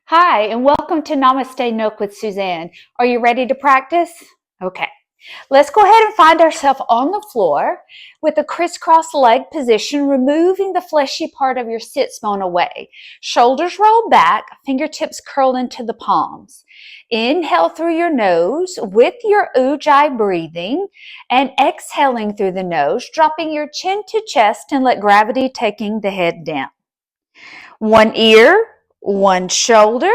Hi, and welcome to Namaste Nook with Suzanne. Are you ready to practice? Okay. Let's go ahead and find ourselves on the floor with a crisscross leg position, removing the fleshy part of your sits bone away. Shoulders roll back, fingertips curl into the palms. Inhale through your nose with your Ujjayi breathing and exhaling through the nose, dropping your chin to chest and let gravity taking the head down. One ear, one shoulder,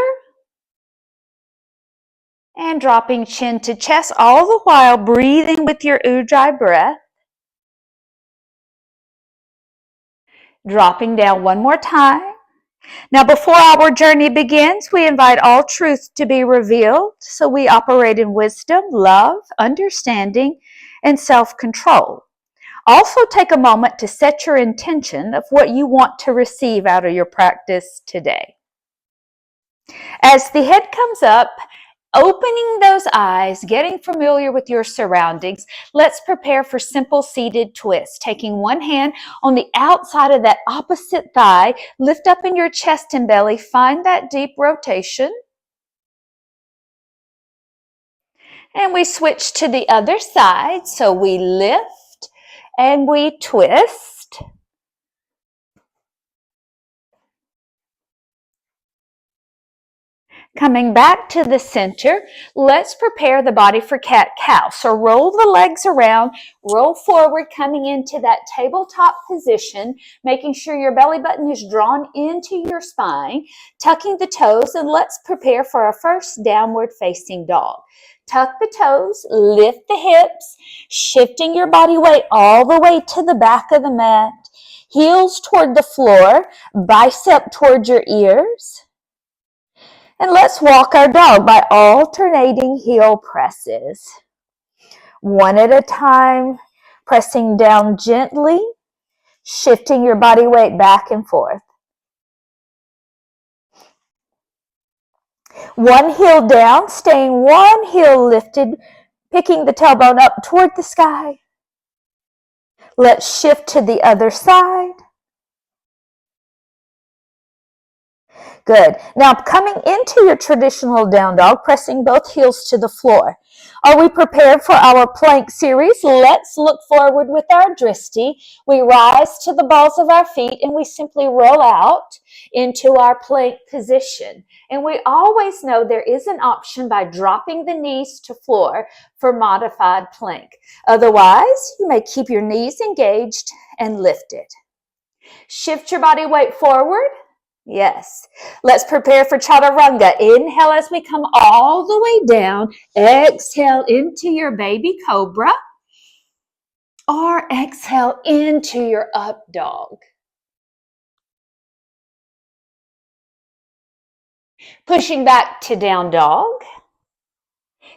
and dropping chin to chest, all the while breathing with your Ujjayi breath. Dropping down one more time. Now, before our journey begins, we invite all truth to be revealed, so we operate in wisdom, love, understanding, and self-control. Also, take a moment to set your intention of what you want to receive out of your practice today. As the head comes up, opening those eyes, getting familiar with your surroundings, let's prepare for simple seated twist. Taking one hand on the outside of that opposite thigh, lift up in your chest and belly, find that deep rotation. And we switch to the other side, so we lift and we twist. Coming back to the center, let's prepare the body for cat-cow. So roll the legs around, roll forward, coming into that tabletop position, making sure your belly button is drawn into your spine, tucking the toes, and let's prepare for our first downward facing dog. Tuck the toes, lift the hips, shifting your body weight all the way to the back of the mat, heels toward the floor, bicep toward your ears. And let's walk our dog by alternating heel presses. One at a time, pressing down gently, shifting your body weight back and forth. One heel down, staying one heel lifted, picking the tailbone up toward the sky. Let's shift to the other side. Good. Now coming into your traditional down dog, pressing both heels to the floor. Are we prepared for our plank series? Let's look forward with our dristi. We rise to the balls of our feet and we simply roll out into our plank position. And we always know there is an option by dropping the knees to floor for modified plank. Otherwise, you may keep your knees engaged and lifted. Shift your body weight forward. Yes. Let's prepare for chaturanga. Inhale as we come all the way down. Exhale into your baby cobra. Or exhale into your up dog. Pushing back to down dog.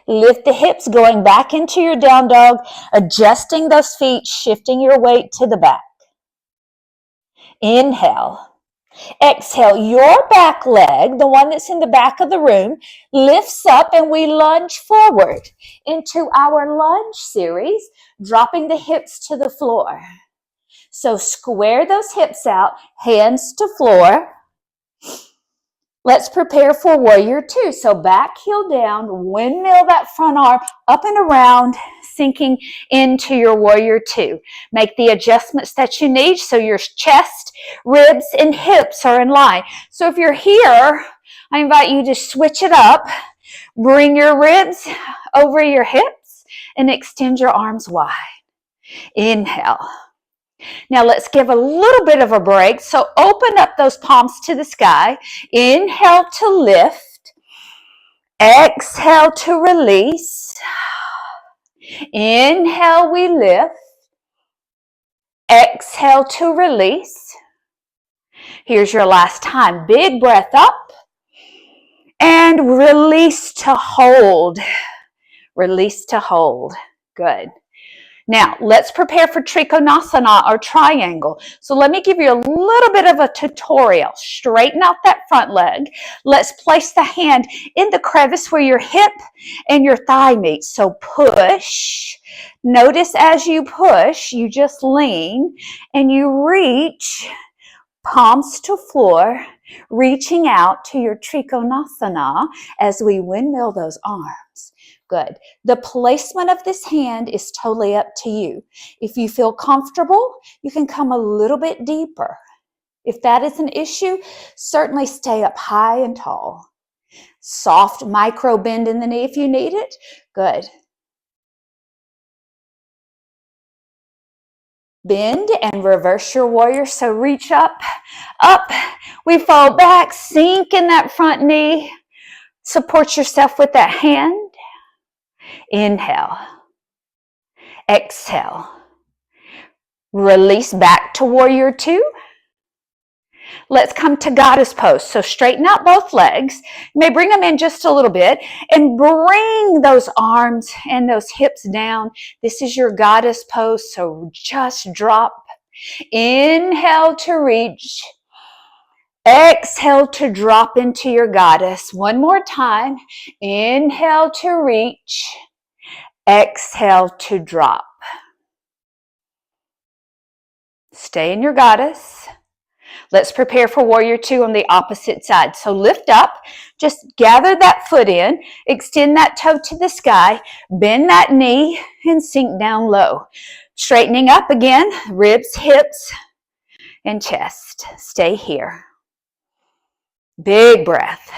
Lift the hips, going back into your down dog. Adjusting those feet, shifting your weight to the back. Inhale. Exhale, your back leg, the one that's in the back of the room, lifts up and we lunge forward into our lunge series, dropping the hips to the floor. So square those hips out, hands to floor. Let's prepare for warrior two. So back heel down, windmill that front arm up and around, sinking into your warrior two. Make the adjustments that you need so your chest, ribs, and hips are in line. So if you're here, I invite you to switch it up. Bring your ribs over your hips and extend your arms wide. Inhale. Now let's give a little bit of a break. So open up those palms to the sky. Inhale to lift. Exhale to release. Inhale, we lift. Exhale to release. Here's your last time. Big breath up. And release to hold. Release to hold. Good. Now, let's prepare for Trikonasana or triangle. So let me give you a little bit of a tutorial. Straighten out that front leg. Let's place the hand in the crevice where your hip and your thigh meet. So push. Notice as you push, you just lean and you reach palms to floor, reaching out to your Trikonasana as we windmill those arms. Good. The placement of this hand is totally up to you. If you feel comfortable, you can come a little bit deeper. If that is an issue, certainly stay up high and tall. Soft micro bend in the knee if you need it. Good. Bend and reverse your warrior. So reach up, up. We fall back, sink in that front knee. Support yourself with that hand. Inhale. Exhale. Release back to warrior two. Let's come to goddess pose. So straighten out both legs. You may bring them in just a little bit and bring those arms and those hips down. This is your goddess pose. So just drop. Inhale to reach. Exhale to drop into your goddess. One more time. Inhale to reach. Exhale to drop. Stay in your goddess. Let's prepare for warrior two on the opposite side. So lift up, just gather that foot in, extend that toe to the sky, bend that knee and sink down low. Straightening up again, ribs, hips, and chest. Stay here. Big breath.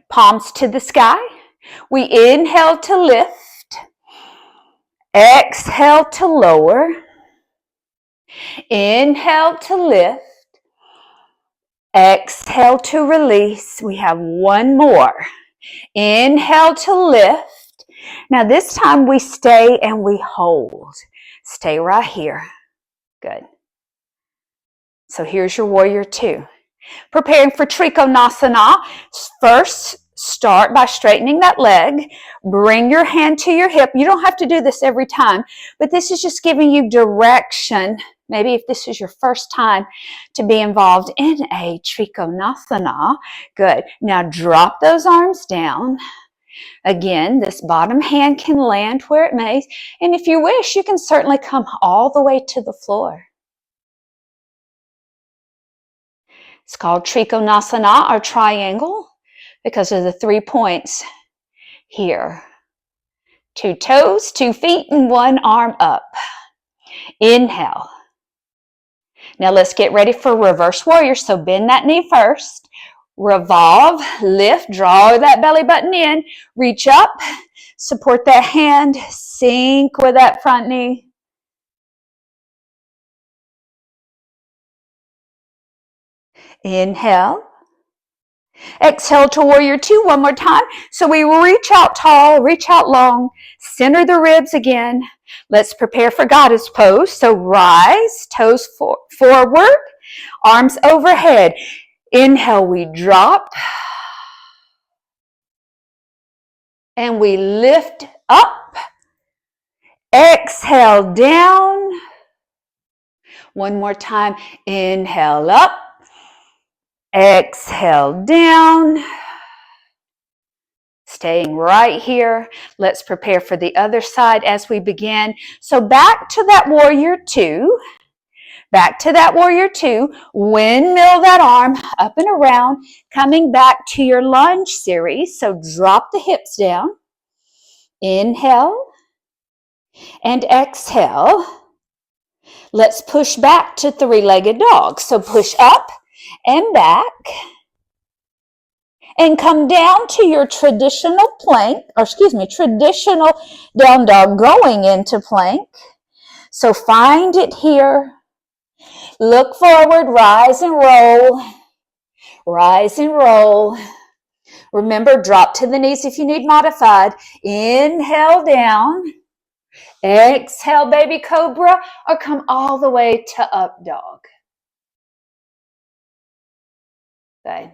Palms to the sky. We inhale to lift. Exhale to lower. Inhale to lift. Exhale to release. We have one more. Inhale to lift. Now this time we stay and we hold. Stay right here. Good. So here's your warrior two. Preparing for Trikonasana. First, start by straightening that leg. Bring your hand to your hip. You don't have to do this every time, but this is just giving you direction. Maybe if this is your first time to be involved in a Trikonasana. Good. Now drop those arms down. Again, this bottom hand can land where it may. And if you wish, you can certainly come all the way to the floor. It's called Trikonasana or triangle because of the 3 points here. 2 toes, 2 feet, and 1 arm up. Inhale. Now let's get ready for reverse warrior. So bend that knee first. Revolve, lift, draw that belly button in. Reach up, support that hand, sink with that front knee. Inhale. Exhale to warrior two one more time. So we reach out tall, reach out long, center the ribs again. Let's prepare for goddess pose. So rise, toes forward, arms overhead. Inhale, we drop. And we lift up. Exhale down. One more time. Inhale up. Exhale down. Staying right here. Let's prepare for the other side as we begin. So back to that warrior two. Back to that warrior two. Windmill that arm up and around. Coming back to your lunge series. So drop the hips down. Inhale and exhale. Let's push back to three-legged dog. So push up and back. And come down to your traditional plank, traditional down dog going into plank. So find it here. Look forward, rise and roll. Rise and roll. Remember, drop to the knees if you need modified. Inhale down. Exhale, baby cobra, or come all the way to up dog. Good.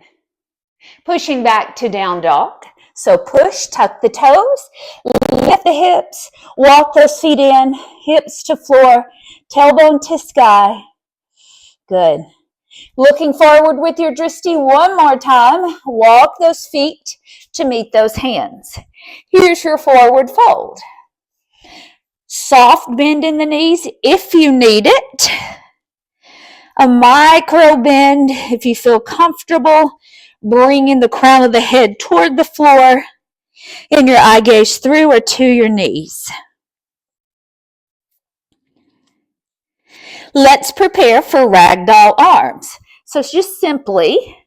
Pushing back to down dog. So push, tuck the toes, lift the hips, walk those feet in, hips to floor, tailbone to sky. Good. Looking forward with your drishti one more time. Walk those feet to meet those hands. Here's your forward fold. Soft bend in the knees if you need it. A micro bend if you feel comfortable, bringing the crown of the head toward the floor and your eye gaze through or to your knees. Let's prepare for ragdoll arms. So it's just simply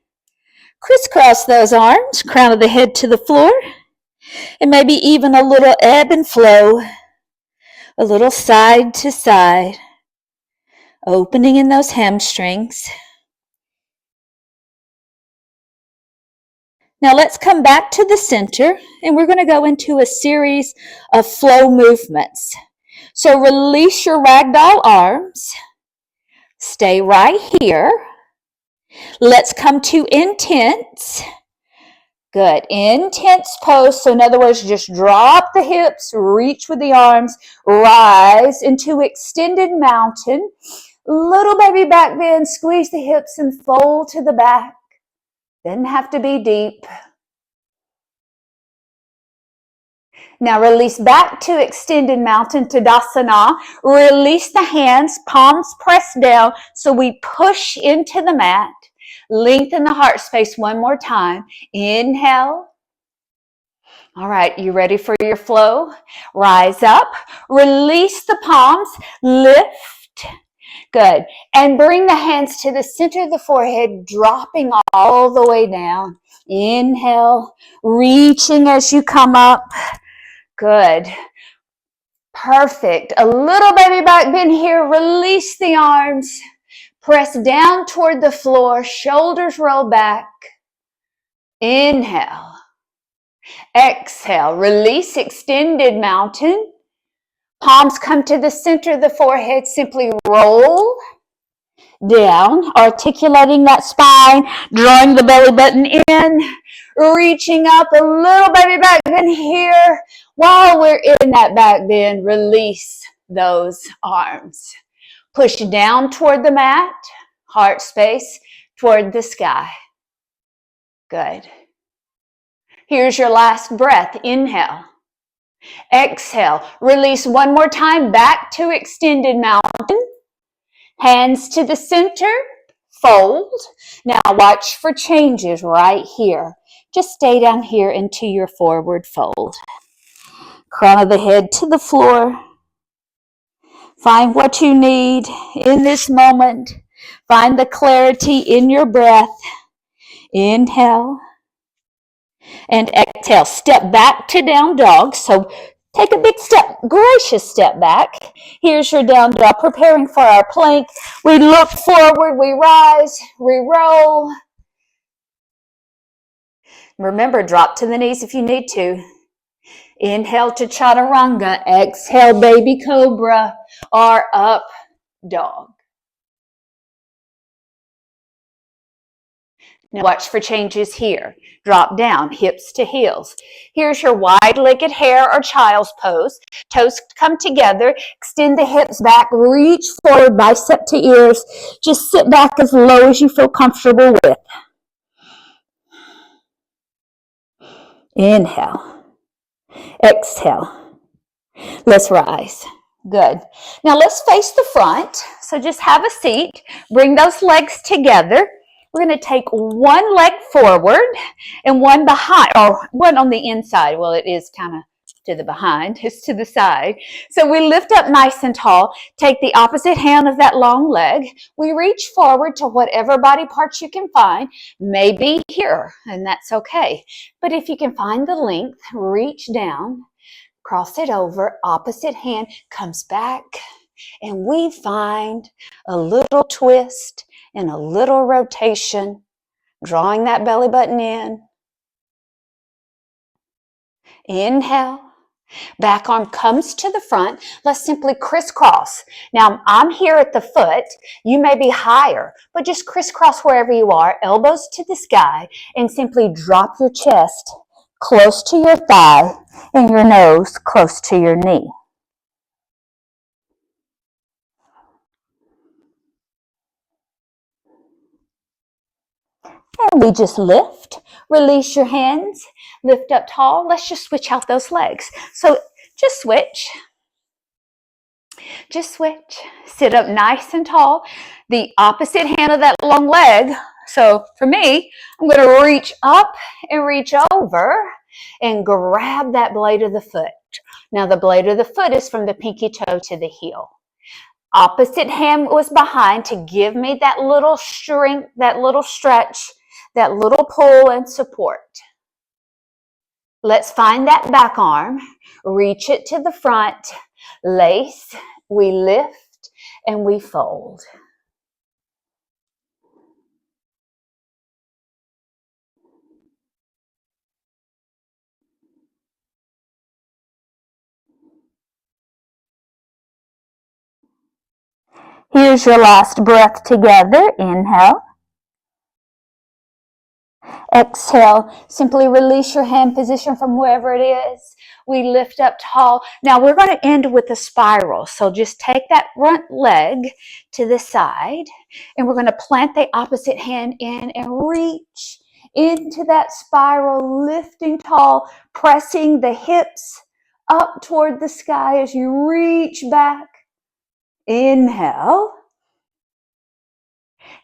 crisscross those arms, crown of the head to the floor, and maybe even a little ebb and flow, a little side to side, opening in those hamstrings. Now let's come back to the center, and we're going to go into a series of flow movements. So release your ragdoll arms. Stay right here. Let's come to intense. Good. Intense pose. So in other words, just drop the hips, reach with the arms, rise into extended mountain. Little baby back bend, squeeze the hips and fold to the back. Doesn't have to be deep. Now release back to extended mountain, Tadasana. Release the hands, palms pressed down, so we push into the mat. Lengthen the heart space one more time. Inhale. All right, you ready for your flow? Rise up. Release the palms. Lift. Good. And bring the hands to the center of the forehead, dropping all the way down. Inhale. Reaching as you come up. Good. Perfect. A little baby back bend here. Release the arms. Press down toward the floor. Shoulders roll back. Inhale. Exhale. Release extended mountain. Palms come to the center of the forehead. Simply roll down, articulating that spine, drawing the belly button in, reaching up, a little baby back bend here. While we're in that back bend, release those arms. Push down toward the mat, heart space toward the sky. Good. Here's your last breath. Inhale. Exhale. Release one more time back to extended mountain. Hands to the center. Fold. Now watch for changes right here. Just stay down here into your forward fold. Crown of the head to the floor. Find what you need in this moment. Find the clarity in your breath. Inhale and exhale. Step back to down dog. So take a big step, gracious step back. Here's your down dog, preparing for our plank. We look forward, we rise, we roll. Remember, drop to the knees if you need to. Inhale to chaturanga. Exhale, baby cobra or up dog. Now watch for changes here. Drop down, hips to heels. Here's your wide-legged hare or child's pose. Toes come together. Extend the hips back. Reach forward, bicep to ears. Just sit back as low as you feel comfortable with. Inhale. Exhale. Let's rise. Good. Now let's face the front. So just have a seat. Bring those legs together. We're going to take one leg forward and one behind, or one on the inside. Well, it is kind of to the behind. It's to the side. So we lift up nice and tall. Take the opposite hand of that long leg. We reach forward to whatever body parts you can find. Maybe here, and that's okay. But if you can find the length, reach down, cross it over, opposite hand comes back, and we find a little twist and a little rotation, drawing that belly button in. Inhale. Back arm comes to the front. Let's simply crisscross. Now, I'm here at the foot. You may be higher, but just crisscross wherever you are, elbows to the sky, and simply drop your chest close to your thigh and your nose close to your knee. And we just lift, release your hands, lift up tall. Let's just switch out those legs. So just switch. Just switch. Sit up nice and tall. The opposite hand of that long leg. So for me, I'm going to reach up and reach over and grab that blade of the foot. Now the blade of the foot is from the pinky toe to the heel. Opposite hand was behind to give me that little strength, that little stretch, that little pull and support. Let's find that back arm, reach it to the front, lace, we lift, and we fold. Here's your last breath together. Inhale. Exhale. Simply release your hand position from wherever it is. We lift up tall. Now we're going to end with a spiral. So just take that front leg to the side and we're going to plant the opposite hand in and reach into that spiral, lifting tall, pressing the hips up toward the sky as you reach back. Inhale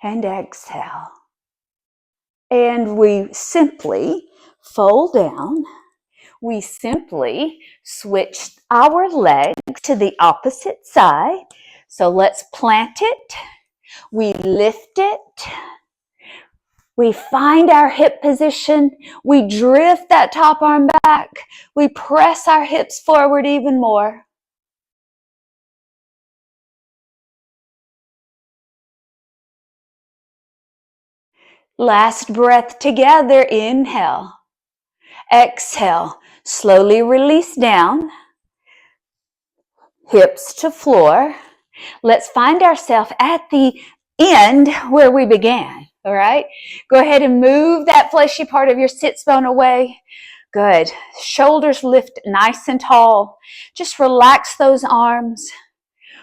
and exhale. And we simply fold down. We simply switch our leg to the opposite side. So let's plant it. We lift it. We find our hip position. We drift that top arm back. We press our hips forward even more. Last breath together. Inhale. Exhale. Slowly release down. Hips to floor. Let's find ourselves at the end where we began. All right. Go ahead and move that fleshy part of your sits bone away. Good. Shoulders lift nice and tall. Just relax those arms.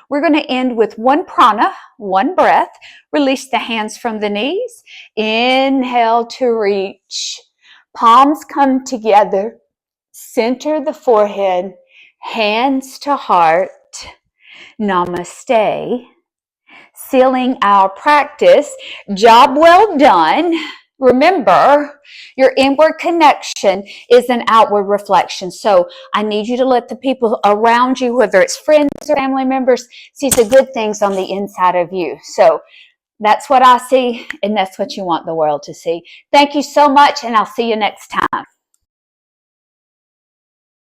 We're going to end with one prana, one breath. Release the hands from the knees. Inhale to reach. Palms come together. Center the forehead. Hands to heart. Namaste. Sealing our practice. Job well done. Remember, your inward connection is an outward reflection. So I need you to let the people around you, whether it's friends or family members, see the good things on the inside of you. So that's what I see, and that's what you want the world to see. Thank you so much, and I'll see you next time.